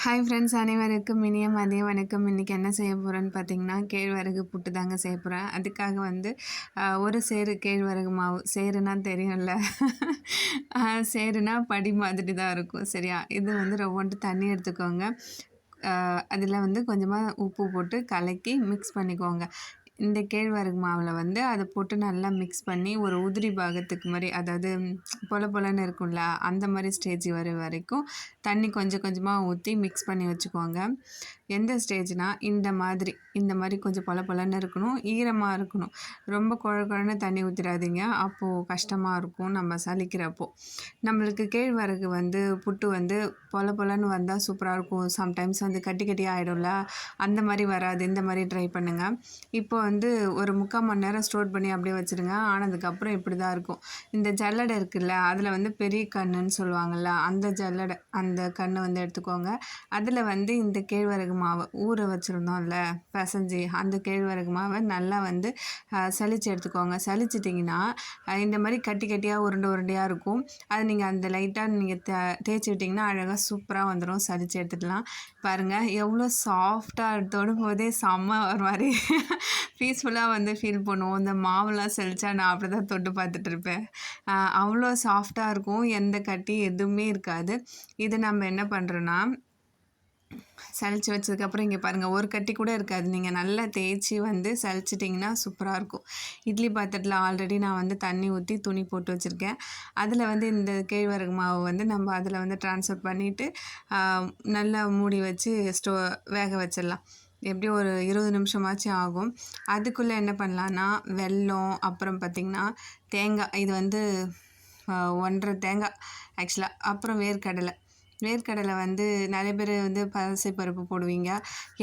Hi friends, அனைவருக்கும் இனிய மதிய வணக்கம். இன்றைக்கி என்ன செய்ய போகிறேன்னு பார்த்தீங்கன்னா, கேழ்வரகு புட்டு தாங்க செய்ய போகிறேன். அதுக்காக வந்து ஒரு சேரு கேழ்வரகு மாவு, சேருனா தெரியும்ல. சேருனா படி மாதிரி தான் இருக்கும், சரியா? இது வந்து ரொம்பட்டு தண்ணி எடுத்துக்கோங்க. அதில் வந்து கொஞ்சமாக உப்பு போட்டு கலக்கி மிக்ஸ் பண்ணிக்கோங்க. இந்த கேழ்வரகு மாவில் வந்து அதை போட்டு நல்லா மிக்ஸ் பண்ணி ஒரு உதிரி பாகத்துக்கு மாதிரி, அதாவது பொல பொலன்னு இருக்கும்ல, அந்த மாதிரி ஸ்டேஜ் வர வரைக்கும் தண்ணி கொஞ்சம் கொஞ்சமாக ஊற்றி மிக்ஸ் பண்ணி வச்சுக்கோங்க. எந்த ஸ்டேஜ்னால் இந்த மாதிரி கொஞ்சம் பொல பொலன்னு இருக்கணும், ஈரமாக இருக்கணும். ரொம்ப குழன்னு தண்ணி ஊற்றிடாதீங்க, அப்போது கஷ்டமாக இருக்கும் நம்ம சலிக்கிறப்போ. நம்மளுக்கு கேழ்வரகு வந்து புட்டு வந்து பொல பொலன்னு வந்தால் சூப்பராக இருக்கும். சம்டைம்ஸ் வந்து கட்டி கட்டியாக ஆகிடும்ல, அந்த மாதிரி வராது. இந்த மாதிரி ட்ரை பண்ணுங்கள். இப்போ வந்து ஒரு 3/4 மணி நேரம் ஸ்டோர் பண்ணி அப்படியே வச்சுருங்க. ஆனதுக்கப்புறம் இப்படி தான் இருக்கும். இந்த ஜல்லடை இருக்குல்ல, அதில் வந்து பெரிய கண்ணுன்னு சொல்லுவாங்கள்ல, அந்த ஜல்லடை, அந்த கண்ணை வந்து எடுத்துக்கோங்க. அதில் வந்து இந்த கேழ்வரகு மாவை ஊற வச்சுருந்தோம்ல பிசைஞ்சி, அந்த கேழ்வரகு மாவை நல்லா வந்து சலிச்சு எடுத்துக்கோங்க. சலிச்சிட்டிங்கன்னா இந்த மாதிரி கட்டி கட்டியாக உருண்டை உருண்டையாக இருக்கும். அது நீங்கள் அந்த லைட்டாக நீங்கள் தேய்ச்சி விட்டிங்கன்னா அழகாக சூப்பராக வந்துடும். சலிச்சு எடுத்துக்கலாம். பாருங்கள் எவ்வளோ சாஃப்டாக தொடும்போதே செம்ம ஒரு மாதிரி பீஸ்ஃபுல்லாக வந்து ஃபீல் பண்ணுவோம். இந்த மாவுலாம் சலிச்சா நான் அப்படி தான் தொட்டு பார்த்துட்ருப்பேன். அவ்வளோ சாஃப்டாக இருக்கும், எந்த கட்டி எதுவுமே இருக்காது. இது நம்ம என்ன பண்ணுறோன்னா, சலிச்சு வச்சதுக்கப்புறம் இங்கே பாருங்கள், ஒரு கட்டி கூட இருக்காது. நீங்கள் நல்லா தேய்ச்சி வந்து சலிச்சிட்டிங்கன்னா சூப்பராக இருக்கும். இட்லி பாத்திரத்தில் ஆல்ரெடி நான் வந்து தண்ணி ஊற்றி துணி போட்டு வச்சுருக்கேன். அதில் வந்து இந்த கேழ்வரகு மாவு வந்து நம்ம அதில் வந்து ட்ரான்ஸ்ஃபர் பண்ணிவிட்டு நல்லா மூடி வச்சு வேக வச்சிடலாம். எப்படியும் ஒரு 20 நிமிஷமாச்சும் ஆகும். அதுக்குள்ளே என்ன பண்ணலான்னா, வெல்லம், அப்புறம் பார்த்திங்கன்னா தேங்காய், இது வந்து 1.5 தேங்காய் ஆக்சுவலாக, அப்புறம் வேர்க்கடலை வந்து நிறைய பேர் வந்து பாசிப்பருப்பு போடுவீங்க.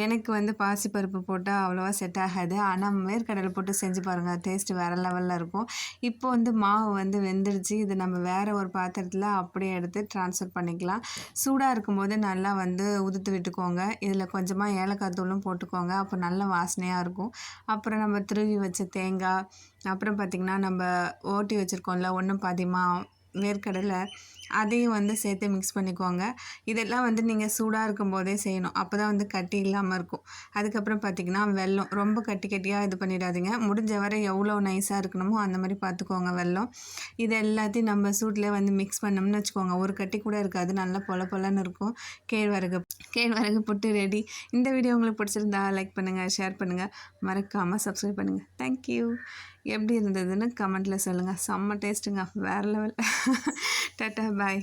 எனக்கு வந்து பாசிப்பருப்பு போட்டால் அவ்வளோவா செட் ஆகாது. ஆனால் வேர்க்கடலை போட்டு செஞ்சு பாருங்கள், டேஸ்ட்டு வேறு லெவலில் இருக்கும். இப்போ வந்து மாவு வந்து வெந்துடுச்சு. இது நம்ம வேறு ஒரு பாத்திரத்தில் அப்படியே எடுத்து ட்ரான்ஸ்ஃபர் பண்ணிக்கலாம். சூடாக இருக்கும்போது நல்லா வந்து உதுத்து விட்டுக்கோங்க. இதில் கொஞ்சமாக ஏலக்காய் தூளும் போட்டுக்கோங்க, அப்போ நல்ல வாசனையாக இருக்கும். அப்புறம் நம்ம துருவி வச்ச தேங்காய், அப்புறம் பார்த்திங்கன்னா நம்ம ஓட்டி வச்சுருக்கோம்ல ஒன்றும் பாதியமாக வேர்க்கடலை, அதையும் வந்து சேர்த்து மிக்ஸ் பண்ணிக்கோங்க. இதெல்லாம் வந்து நீங்கள் சூடாக இருக்கும்போதே செய்யணும், அப்போ தான் வந்து கட்டி இல்லாமல் இருக்கும். அதுக்கப்புறம் பார்த்திங்கன்னா வெல்லம் ரொம்ப கட்டி கட்டியாக இது பண்ணிடாதீங்க. முடிஞ்ச வரை எவ்வளோ நைஸாக இருக்கணுமோ அந்த மாதிரி பார்த்துக்கோங்க வெல்லம். இது எல்லாத்தையும் நம்ம சூட்டில் வந்து மிக்ஸ் பண்ணோம்னு வச்சுக்கோங்க, ஒரு கட்டி கூட இருக்காது, நல்லா பொல பொலன்னு இருக்கும். கேழ்வரகு புட்டு ரெடி. இந்த வீடியோ உங்களுக்கு பிடிச்சிருந்தா லைக் பண்ணுங்கள், ஷேர் பண்ணுங்கள், மறக்காமல் சப்ஸ்கிரைப் பண்ணுங்கள். தேங்க்யூ. எப்படி இருந்ததுன்னு கமெண்ட்டில் சொல்லுங்கள். செம்ம டேஸ்ட்டுங்க, வேறு லெவல். டாட்டா, பாய்.